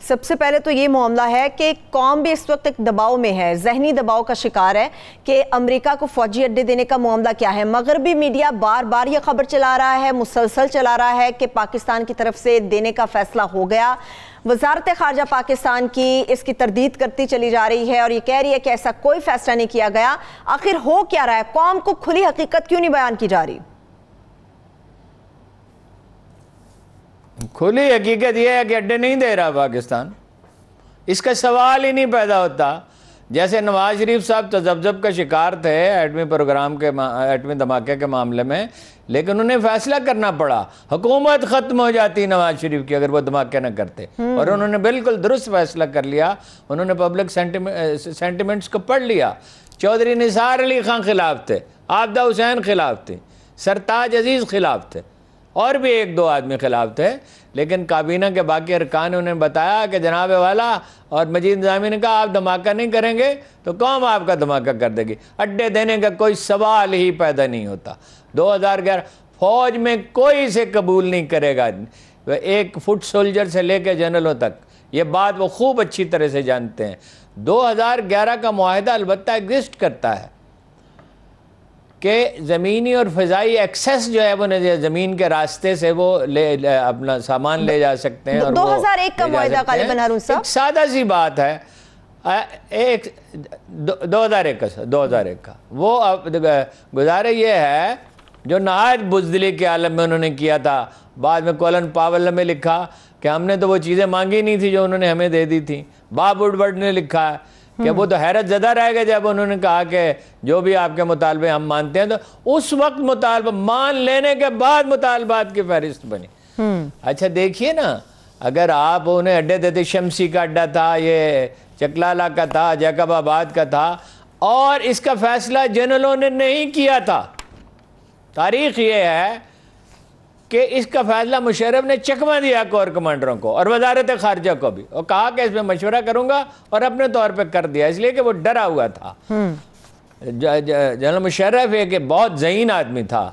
सबसे पहले तो ये मामला है कि कौम भी इस वक्त एक दबाव में है, जहनी दबाव का शिकार है कि अमेरिका को फौजी अड्डे देने का मामला क्या है। मगरबी मीडिया बार बार ये खबर चला रहा है, मुसलसल चला रहा है कि पाकिस्तान की तरफ से देने का फैसला हो गया। वजारत खारजा पाकिस्तान की इसकी तरदीद करती चली जा रही है और ये कह रही है कि ऐसा कोई फैसला नहीं किया गया। आखिर हो क्या रहा है? कौम को खुली हकीकत क्यों नहीं बयान की जा रही? खुली हकीकत यह है कि अड्डे नहीं दे रहा पाकिस्तान, इसका सवाल ही नहीं पैदा होता। जैसे नवाज शरीफ साहब तजब्जब का शिकार थे एटमी प्रोग्राम के एटमी धमाके के मामले में, लेकिन उन्हें फैसला करना पड़ा। हुकूमत ख़त्म हो जाती नवाज शरीफ की अगर वो धमाके न करते, और उन्होंने बिल्कुल दुरुस्त फैसला कर लिया। उन्होंने पब्लिक सेंटिमेंट्स को पढ़ लिया। चौधरी निसार अली खान खिलाफ थे, आबदा हुसैन खिलाफ थे, सरताज अजीज़ खिलाफ थे, और भी एक दो आदमी खिलाफ थे। लेकिन काबीना के बाकी अरकान ने उन्हें बताया कि जनाब वाला, और मजीद इंतज़ामी ने कहा आप धमाका नहीं करेंगे तो कौम आपका धमाका कर देगी। अड्डे देने का कोई सवाल ही पैदा नहीं होता। 2011 फौज में कोई इसे कबूल नहीं करेगा, एक फुट सोल्जर से लेकर जनरलों तक। ये बात वो खूब अच्छी तरह से जानते हैं। 2011 का मुआहदा अलबत्ता एग्जिस्ट करता है कि ज़मीनी और फ़िज़ाई एक्सेस जो है वो ज़मीन के रास्ते से वो अपना सामान ले जा सकते हैं। और 2001 का मुआहदा गालिबन हारून साहब, सादा सी बात है। एक 2001 का वो गुजारे ये है जो नहायत बुज़दिली के आलम में उन्होंने किया था। बाद में कोलन पावल में लिखा कि हमने तो वो चीज़ें मांगी नहीं थी जो उन्होंने हमें दे दी थी। बाब वुडवर्ड ने लिखा है कि वो तो हैरत ज़दा रह गए जब उन्होंने कहा कि जो भी आपके मुतालबे हम मानते हैं। तो उस वक्त मुतालबा मान लेने के बाद मुतालबात की फहरिस्त बनी। अच्छा देखिए ना, अगर आप उन्हें अड्डे देते, शमसी का अड्डा था, ये चकलाला का था, जैकबाबाद का था, और इसका फैसला जनरलों ने नहीं किया था। तारीख ये है कि इसका फैसला मुशर्रफ ने चकमा दिया कोर कमांडरों को और वजारत खारजा को भी, और कहा कि इसमें मशवरा करूंगा, और अपने तौर पे कर दिया, इसलिए कि वो डरा हुआ था। जनरल मुशर्रफ एक बहुत ज़हीन आदमी था,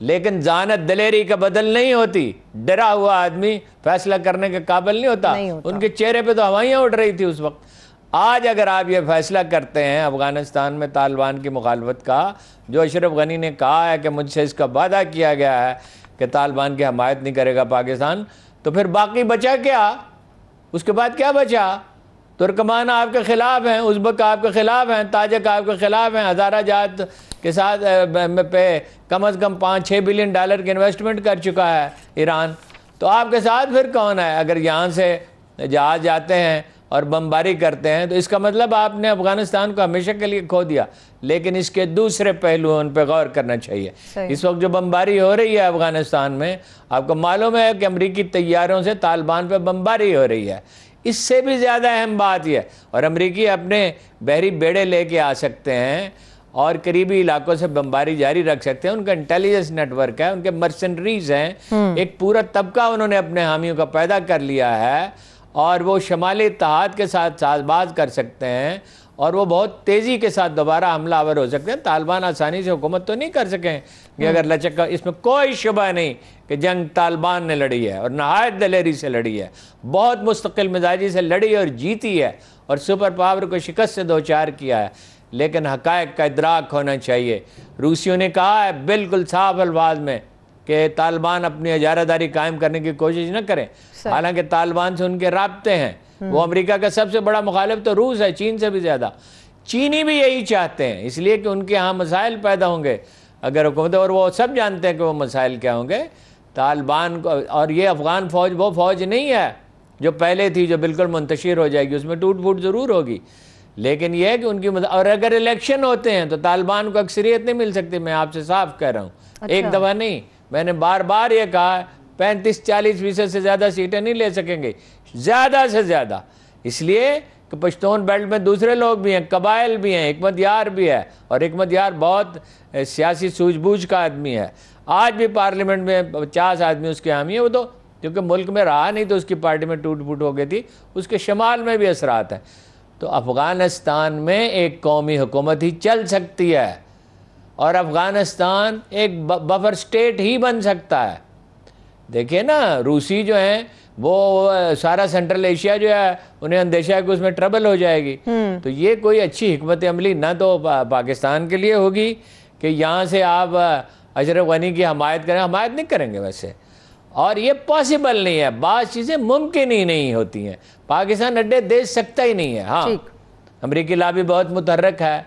लेकिन जानत दलेरी का बदल नहीं होती। डरा हुआ आदमी फैसला करने के काबिल नहीं होता। उनके चेहरे पे तो हवाइयाँ उड़ रही थी उस वक्त। आज अगर आप ये फैसला करते हैं अफ़गानिस्तान में तालिबान की मुखालफत का, जो अशरफ गनी ने कहा है कि मुझसे इसका वादा किया गया है कि तालिबान की हमायत नहीं करेगा पाकिस्तान, तो फिर बाकी बचा क्या? उसके बाद क्या बचा? तुर्कमान आपके ख़िलाफ़ हैं, उज़्बक आपके ख़िलाफ़ हैं, ताजिक आपके ख़िलाफ़ हैं, हज़ारा जात के साथ पे कम अज़ कम 5-6 बिलियन डॉलर की इन्वेस्टमेंट कर चुका है ईरान। तो आपके साथ फिर कौन है? अगर यहाँ से जहाज़ जाते हैं और बमबारी करते हैं तो इसका मतलब आपने अफ़गानिस्तान को हमेशा के लिए खो दिया। लेकिन इसके दूसरे पहलू उन पर गौर करना चाहिए। इस वक्त जो बमबारी हो रही है अफ़गानिस्तान में, आपको मालूम है कि अमरीकी तैयारों से तालिबान पर बमबारी हो रही है। इससे भी ज़्यादा अहम बात यह, और अमरीकी अपने बहरी बेड़े लेके आ सकते हैं और करीबी इलाकों से बमबारी जारी रख सकते हैं। उनका इंटेलिजेंस नेटवर्क है, उनके मर्सनरीज हैं, एक पूरा तबका उन्होंने अपने हामियों का पैदा कर लिया है, और वो शमाली इत्तेहाद के साथ साजबाज कर सकते हैं, और वो बहुत तेज़ी के साथ दोबारा हमलावर हो सकते हैं। तालिबान आसानी से हुकूमत तो नहीं कर सकें कि अगर लचक का, इसमें कोई शुबा नहीं कि जंग तालिबान ने लड़ी है और नहायत दलेरी से लड़ी है, बहुत मुस्तकिल मिजाजी से लड़ी और जीती है, और सुपर पावर को शिकस्त से दो चार किया है। लेकिन हक़ाइक़ का इदराक होना चाहिए। रूसियों ने कहा है बिल्कुल साफ अल्फाज में कि तालिबान अपनी इजारादारी कायम करने की कोशिश न करें। हालांकि तालिबान से उनके राब्ते हैं। वो अमेरिका का सबसे बड़ा मुखालिफ तो रूस है, चीन से भी ज़्यादा। चीनी भी यही चाहते हैं, इसलिए कि उनके यहाँ मसाइल पैदा होंगे अगर हुकूमत, और वो सब जानते हैं कि वो मसाइल क्या होंगे तालिबान को। और ये अफ़गान फ़ौज वो फ़ौज नहीं है जो पहले थी, जो बिल्कुल मुंतशिर हो जाएगी। उसमें टूट फूट ज़रूर होगी, लेकिन यह है कि उनकी और अगर इलेक्शन होते हैं तो तालिबान को अक्सरियत नहीं मिल सकती। मैं आपसे साफ कह रहा हूँ। अच्छा। एक दफ़ा नहीं, मैंने बार बार ये कहा, 35-40% से ज़्यादा सीटें नहीं ले सकेंगे, ज़्यादा से ज़्यादा। इसलिए कि पश्तून बेल्ट में दूसरे लोग भी हैं, कबाइल भी हैं, हिकमत यार भी है, और हिकमत यार बहुत सियासी सूझबूझ का आदमी है। आज भी पार्लियामेंट में 50 आदमी उसके हामी है। वो तो क्योंकि मुल्क में रहा नहीं तो उसकी पार्टी में टूट फूट हो गई थी। उसके शमाल में भी असरात हैं। तो अफ़गानिस्तान में एक कौमी हुकूमत ही चल सकती है, और अफ़गानिस्तान एक बफर स्टेट ही बन सकता है। देखिए ना, रूसी जो हैं वो सारा सेंट्रल एशिया जो है उन्हें अंदेशा है कि उसमें ट्रबल हो जाएगी। तो ये कोई अच्छी हिकमत अमली ना तो पाकिस्तान के लिए होगी कि यहाँ से आप अशरफ गनी की हमायत करें, हमायत नहीं करेंगे वैसे, और ये पॉसिबल नहीं है, बात चीज़ें मुमकिन ही नहीं होती हैं, पाकिस्तान अड्डे दे सकता ही नहीं है। हाँ, अमरीकी लॉबी बहुत मुतहर्रिक है,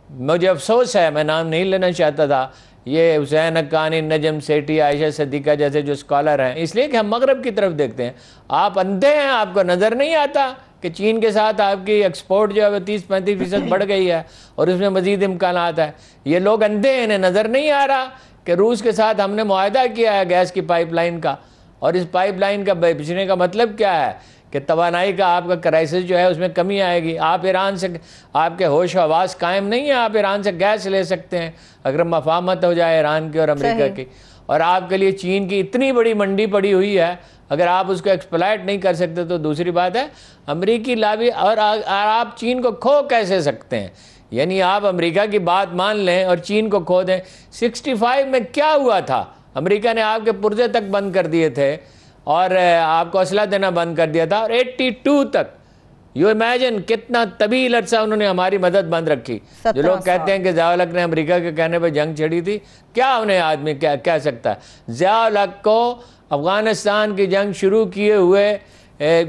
मुझे अफसोस है, मैं नाम नहीं लेना चाहता था, ये हुसैन हक्कानी, नजम सेठी, आयशा सिद्दीका जैसे जो स्कॉलर हैं, इसलिए कि हम मगरब की तरफ देखते हैं। आप अंधे हैं, आपको नज़र नहीं आता कि चीन के साथ आपकी एक्सपोर्ट जो है 30-35% बढ़ गई है और उसमें मज़ीद इम्कानात है। ये लोग अंधे हैं, इन्हें नज़र नहीं आ रहा कि रूस के साथ हमने मुआहदा किया है गैस की पाइपलाइन का, और इस पाइपलाइन का बेचने का मतलब क्या है कि तवानाई का आपका क्राइसिस जो है उसमें कमी आएगी। आप ईरान से, आपके होश हवास कायम नहीं है, आप ईरान से गैस ले सकते हैं अगर मफाहमत हो जाए ईरान की और अमेरिका की, और आपके लिए चीन की इतनी बड़ी मंडी पड़ी हुई है, अगर आप उसको एक्सप्लॉइट नहीं कर सकते तो दूसरी बात है अमेरिकी लॉबी, और आप चीन को खो कैसे सकते हैं? यानी आप अमेरिका की बात मान लें और चीन को खो दें। 65 में क्या हुआ था? अमेरिका ने आपके पुर्जे तक बंद कर दिए थे और आपको असला देना बंद कर दिया था, और 82 तक, यू इमेजिन कितना तवील अरसा उन्होंने हमारी मदद बंद रखी। जो लोग कहते हैं कि ज़िया-उल-हक ने अमेरिका के कहने पर जंग छेड़ी थी, क्या उन्हें आदमी क्या कह सकता है? ज़िया-उल-हक को अफ़गानिस्तान की जंग शुरू किए हुए,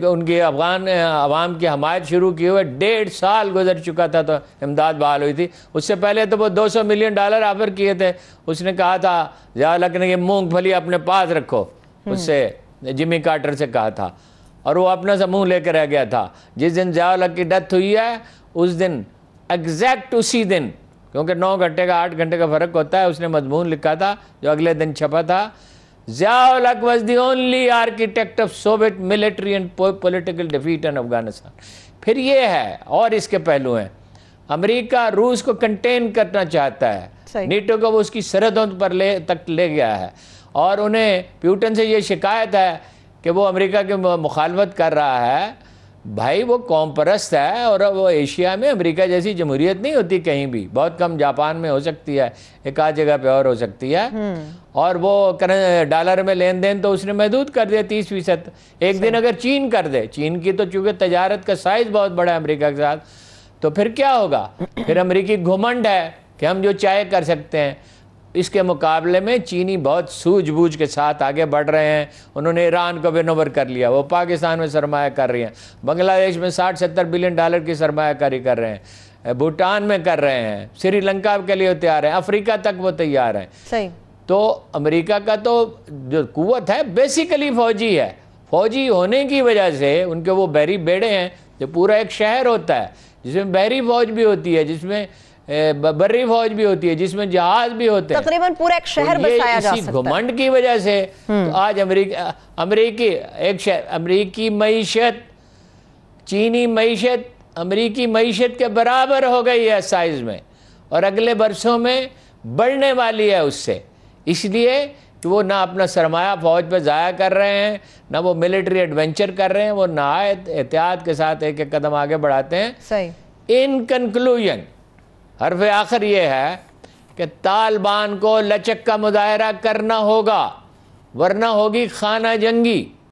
उनकी अफ़गान अवाम की हमायत शुरू किए हुए 1.5 साल गुजर चुका था तो इमदाद बहाल हुई थी। उससे पहले तो वो $200 मिलियन ऑफर किए थे। उसने कहा था, ज़िया-उल-हक ने, कि मूंगफली अपने पास रखो, उससे जिमी कार्टर से कहा था, और वो अपना सा मुँह लेकर रह गया था। जिस दिन ज़िया-उल-हक की डेथ हुई है उस दिन एग्जैक्ट उसी दिन, क्योंकि 9 घंटे का 8 घंटे का फ़र्क होता है, उसने मजमून लिखा था जो अगले दिन छपा था, ज़िया-उल-हक was the only architect of Soviet military and political defeat in Afghanistan। फिर ये है, और इसके पहलू हैं, अमेरिका रूस को कंटेन करना चाहता है, नीटो को वो उसकी सरहदों पर तक ले गया है, और उन्हें प्यूटन से ये शिकायत है कि वो अमेरिका की मुखालफत कर रहा है। भाई वो कौम परस्त है, और वो एशिया में अमेरिका जैसी जमहूरियत नहीं होती कहीं भी, बहुत कम जापान में हो सकती है, एक आध जगह पे और हो सकती है, और वो डॉलर में लेन देन तो उसने महदूद कर दिया 30%। एक दिन अगर चीन कर दे, चीन की तो चूँकि तजारत का साइज़ बहुत बड़ा है अमेरिका के साथ, तो फिर क्या होगा? फिर अमेरिकी घुमंड है कि हम जो चाहे कर सकते हैं। इसके मुकाबले में चीनी बहुत सूझबूझ के साथ आगे बढ़ रहे हैं। उन्होंने ईरान को विन ओवर कर लिया, वो पाकिस्तान में सरमाया कर रही हैं, बांग्लादेश में $60-70 बिलियन की सरमायाकारी कर रहे हैं, भूटान में कर रहे हैं, श्रीलंका के लिए तैयार हैं, अफ्रीका तक वो तैयार हैं। सही। तो अमेरिका का तो जो कुव्वत है बेसिकली फौजी है, फौजी होने की वजह से उनके वो बहरी बेड़े हैं, जो पूरा एक शहर होता है जिसमें बहरी फौज भी होती है, जिसमें बर्री फौज भी होती है, जिसमें जहाज भी होते हैं, तकरीबन पूरा एक शहर तो बसाया जा सकता है। घमंड की वजह से तो आज अमेरिकी मईशत, चीनी मईशत अमेरिकी मईशत के बराबर हो गई है साइज में, और अगले बरसों में बढ़ने वाली है उससे, इसलिए कि वो ना अपना सरमाया फौज पर ज़ाया कर रहे हैं, ना वो मिलिट्री एडवेंचर कर रहे हैं, वो नहायत एहतियात के साथ एक एक कदम आगे बढ़ाते हैं। सही। इन कंक्लूजन हर्फ आखिर ये है कि तालिबान को लचक का मुजाहरा करना होगा, वरना होगी खाना जंगी।